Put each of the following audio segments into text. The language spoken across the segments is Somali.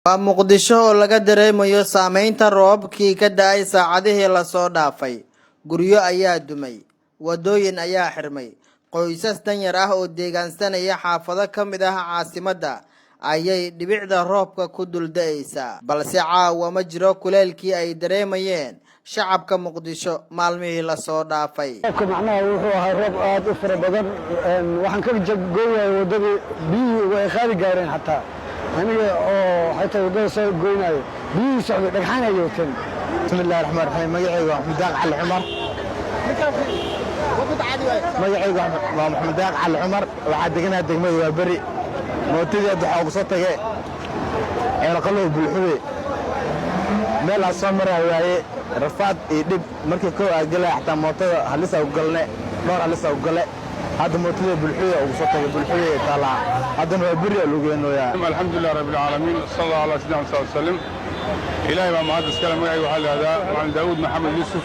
Waa Muqdisho oo laga dareemayo saameynta roobkii ka da'ay saacadihii la soo dhaafay. Guryo ayaa dumay, wadooyin ayaa xirmay. Qoysas danyar ah oo deegaansanaya xaafado ka mid ah caasimadda ayay dhibicda roobka ku dul da'aysaa. Balse caawa ma jiro kuleylkii ay dareemayeen shacabka Muqdisho maalmihii la soo dhaafay. macnaha wuxuu ahaa roob aad u fara badan waxaan ka gooyay wadadii biyihii way qaadi gaareen xataa aniga oo xataa wadada soo gooynayo biyihii socday dhagxaan ay wateen. bismillaahi raxmaani raxiim magacayga Axmed Daaq Cali Cumar waa Axmed Daaq Cali Cumar waxaa deganaa degmada waa bari mootadii waxaa ugu soo tagay qalab bulxude meel aan soo maray waaye rafaad iyo dhib markii koo aad galay xataa mootada halis u galne dhowr halis u galay هذا موتلي بالحية وصوتك بالحية طالع هذا ما بريء لوجينه يا الحمد لله رب العالمين صلى الله على سيدنا محمد وسلم إلهي ما مهدس كلام أي وحال هذا عن داود محمد يوسف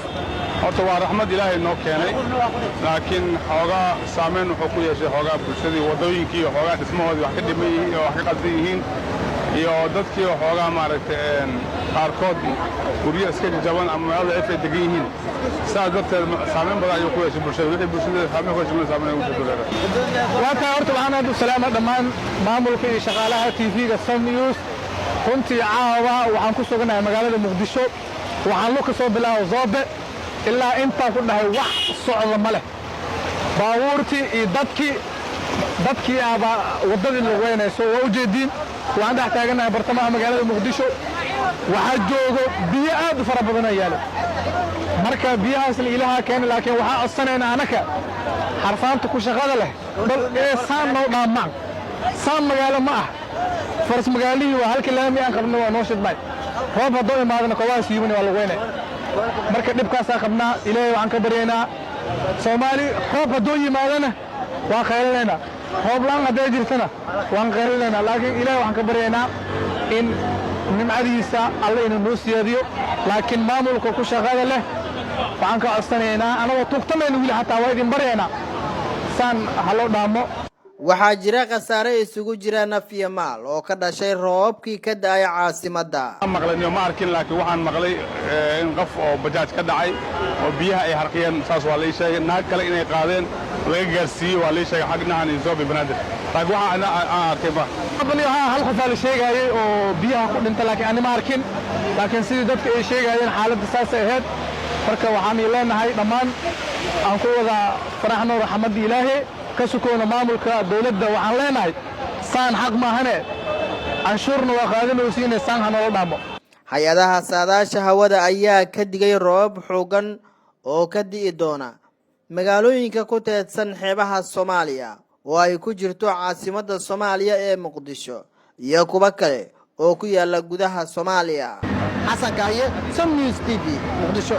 أطوى رحمة إلهي إنه كاني لكن حوجا سامين وحقوق شيء حوجا بشدي وضوي كي حوجا اسمه هذا وحكي دمي وحكي قصديهين يودت كي حوجا معرفة أركض وريا سكت جوان أما هذا إفت دقيقين ساعدت سامين بدأ يقول شيء بشدي سامين هو شيء سامين وجود وأنا أرتب عنا بالسلامة دمان معمول في شغالها تي في الصن نيوز كنت عاوة وعن كسرنا مجال مقدشو وعن لك صوب الله وضابط إلا أنت كنا وح صعد مله باورتي دتكي أبا وضد اللي وين سو وجدين وعند احتاجنا برطمان مجال مقدشو وحجوه بيئة فربنا ياله مركب بيئة أصل إلها كان لكن وحى أصلا أنا حرفان تكون شغالة له بل إيه صام نوع معك صام مجال معه فرس مجالي وهالكلام يأخذنا ونوشد معي هو بضوء ما هذا نقواس يبني ولا وينه مركب نبكى ساخبنا إليه وعن كبرينا سومالي هو بضوء ما هذا وخير لنا هو بلان هذا جرتنا وعن خير لنا لكن إليه وعن كبرينا إن من عديسة الله إنه نوسي هذيو لكن ما ملكه كل شغال له وعنك أصلاً أنا وطقتنا إنه حتى وايد برينا سان هلو دامو waxaa jira khasaare isugu jira naf iyo maal oo ka dhashay roobkii ka da'ay caasimadda. maqlayn ma arkin laakiin waxaan maqlay in qof oo bajaaj ka dhacay oo biyaha ay harqiyeen saas waa la sheegay naag kale inay qaadeen laga gaarsiiyay waa la sheegay xagnahan iyo soobi banaadir laakiin waxa ana arkay ba qabli hal qof la sheegay oo biyaha ku dhintay laakiin ani ma arkin laakiin sidii dadka ay sheegayeen xaaladda saas ay ahayd marka waxaan ilaahay dhamaan aan ku wada faraxno raxmad ilaahay كسكون مامل كدولة وعن لنا سان حق ما هنا أنشرنا وقادنا وسين سان هنول دامو hay-adaha saadaasha hawada ayaa ka digay roob xooggan oo ka di'i doona magaalooyinka ku teedsan xeebaha Soomaaliya oo ay ku jirto caasimadda Soomaaliya ee Muqdisho iyo kuwa kale oo ku yaala gudaha Soomaaliya. Xasan Kaaye, Sun News TV, Muqdisho.